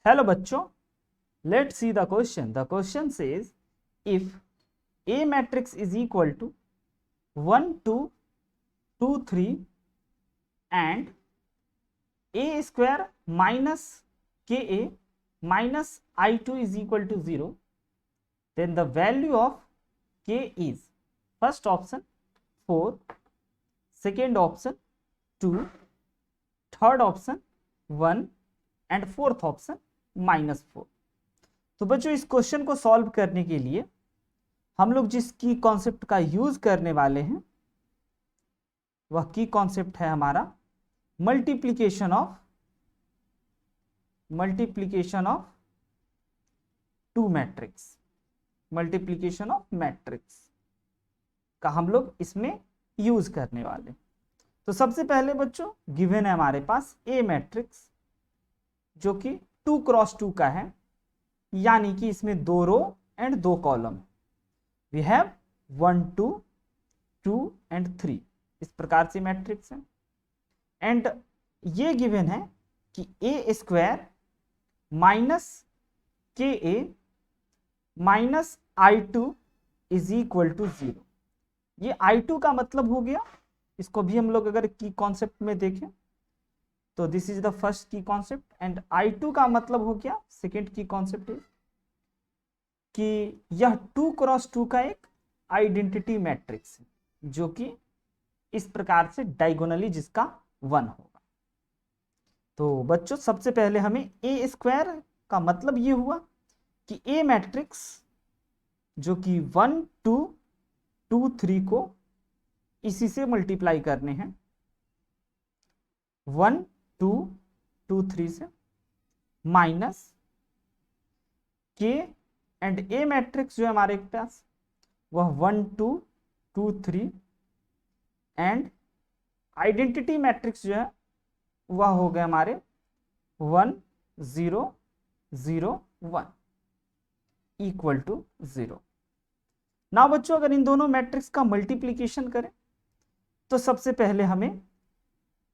Hello बच्चों, let's see the question. The question says if A matrix is equal to 1 2 2 3 and A square minus KA minus I2 is equal to 0, then the value of K is first option 4, second option 2, third option 1 and fourth option -4। तो बच्चों इस question को solve करने के लिए हम लोग जिस की कॉन्सेप्ट का यूज करने वाले हैं वह की कॉन्सेप्ट है हमारा multiplication of two matrix. Multiplication of matrix का हम लोग इसमें यूज करने वाले। तो सबसे पहले बच्चों गिवन है हमारे पास ए मैट्रिक्स जो कि 2 क्रॉस 2 का है, यानी कि इसमें 2 row and 2 column. We have 1 2 2 and 3, इस प्रकार से मैट्रिक्स है। एंड ये गिवन है कि ए square minus K A minus I2 is equal to 0। ये I2 का मतलब हो गया, इसको भी हम लोग अगर की कॉन्सेप्ट में देखें तो दिस इज द फर्स्ट की कॉन्सेप्ट, एंड I2 का मतलब हो गया सेकेंड की कॉन्सेप्ट है कि यह 2 क्रॉस 2 का एक आइडेंटिटी मैट्रिक्स है जो कि इस प्रकार से डायगोनली जिसका 1 होगा। तो बच्चों सबसे पहले हमें ए स्क्वायर का मतलब ये हुआ कि ए मैट्रिक्स जो कि 1 2 2 3 को इसी से मल्टीप्लाई करने हैं, 1 2 2 3 से, माइनस के एंड ए मैट्रिक्स जो है हमारे पास वह 1 2 2 3 एंड आइडेंटिटी मैट्रिक्स जो है वह हो गए हमारे 1 0 0 1 इक्वल टू 0। ना बच्चों अगर इन दोनों मैट्रिक्स का मल्टीप्लिकेशन करें तो सबसे पहले हमें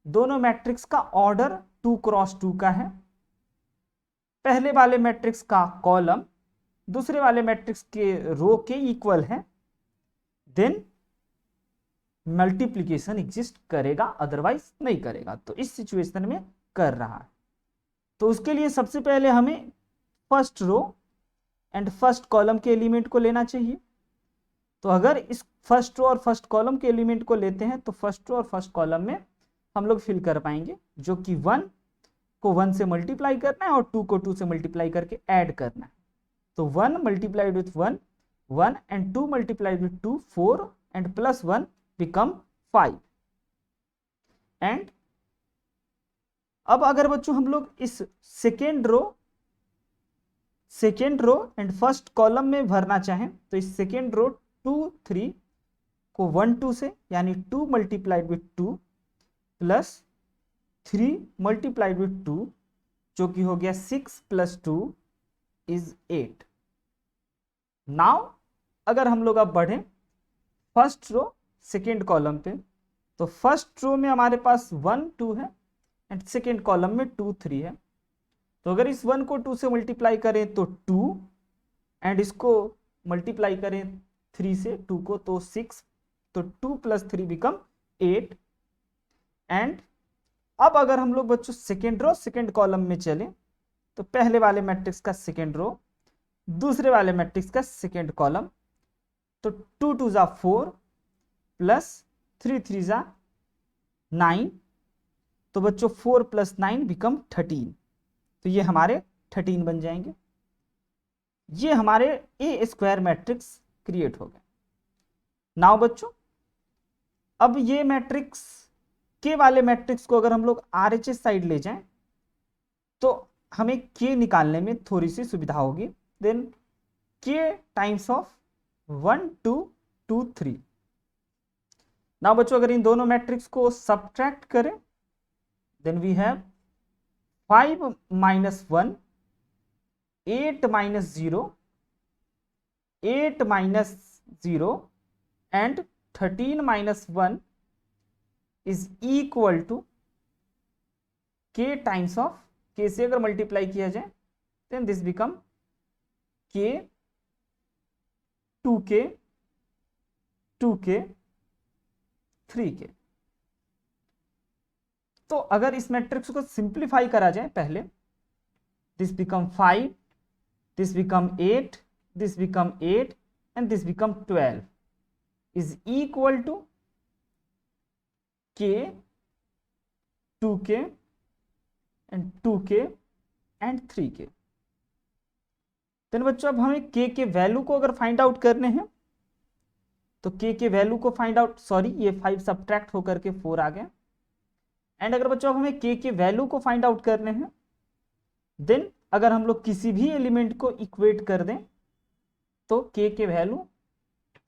दोनों मैट्रिक्स का ऑर्डर 2 क्रॉस 2 का है। पहले वाले मैट्रिक्स का कॉलम दूसरे वाले मैट्रिक्स के रो के इक्वल है, देन मल्टीप्लिकेशन एग्जिस्ट करेगा, अदरवाइज नहीं करेगा। तो इस सिचुएशन में कर रहा है। तो उसके लिए सबसे पहले हमें first row and first column के एलिमेंट को लेना चाहिए। तो अगर इस फर्स्ट रो और फर्स्ट कॉलम के एलिमेंट को लेते हैं तो फर्स्ट रो और फर्स्ट कॉलम में हम लोग फिल कर पाएंगे, जो कि 1 को 1 से मल्टीप्लाई करना है और 2 को 2 से मल्टीप्लाई करके ऐड करना है। तो 1 multiplied with 1 1 and 2 multiplied with 2 4 and plus 1 become 5। And अब अगर बच्चों हम लोग इस second row and first column में भरना चाहें तो इस सेकेंड रो 2 3 को 1 2 से, यानी 2 multiplied with 2 plus 3 multiplied with 2 जो कि हो गया 6 प्लस 2 इज 8। नाउ अगर हम लोग अब बढ़ें फर्स्ट रो सेकेंड कॉलम पे, तो फर्स्ट रो में हमारे पास 1 2 है एंड सेकेंड कॉलम में 2 3 है। तो अगर इस 1 को 2 से मल्टीप्लाई करें तो 2 एंड इसको मल्टीप्लाई करें 3 से 2 को तो 6, तो 2 प्लस 3 बिकम 8। एंड अब अगर हम लोग बच्चों सेकेंड रो सेकेंड कॉलम में चलें तो पहले वाले मैट्रिक्स का सेकेंड रो दूसरे वाले मैट्रिक्स का सेकेंड कॉलम, तो 2 2 जा 4 प्लस 3 3 जा 9, तो बच्चों 4 प्लस 9 बिकम 13। तो ये हमारे 13 बन जाएंगे। ये हमारे ए स्क्वायर मैट्रिक्स क्रिएट हो गए। नाउ बच्चों अब ये मैट्रिक्स के वाले मैट्रिक्स को अगर हम लोग RHS साइड ले जाएं तो हमें के निकालने में थोड़ी सी सुविधा होगी। देन के टाइम्स ऑफ 1 2 2 3। नाउ बच्चों अगर इन दोनों मैट्रिक्स को सब्ट्रैक्ट करें then we have 5 minus 1 8 minus 0 8 minus 0 and 13 minus 1 is equal to k times of, के से अगर मल्टीप्लाई किया जाए then this become k 2k 2k 3k। तो अगर इस मैट्रिक्स को सिंप्लीफाई करा जाए, पहले this become 5, this become 8, this become 8 and this become 12 is equal to k 2k and 2k and 3k। Then बच्चों अब हमें k के वैल्यू को अगर फाइंड आउट करने हैं तो k के वैल्यू को फाइंड आउट, सॉरी ये 5 सब्ट्रैक्ट होकर के 4 आ गया। एंड अगर बच्चों अब हमें k के वैल्यू को फाइंड आउट करने हैं, देन अगर हम लोग किसी भी एलिमेंट को इक्वेट कर दें तो k के वैल्यू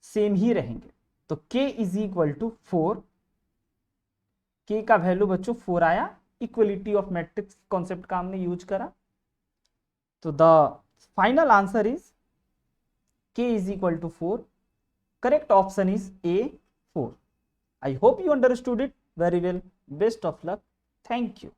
सेम ही रहेंगे। तो k is equal to 4, k का वैल्यू बच्चों 4 आया। इक्वलिटी ऑफ मैट्रिक्स कॉन्सेप्ट का हमने यूज करा। तो the final answer is k is equal to 4। Correct option is A 4। I hope you understood it very well. Best of luck. Thank you.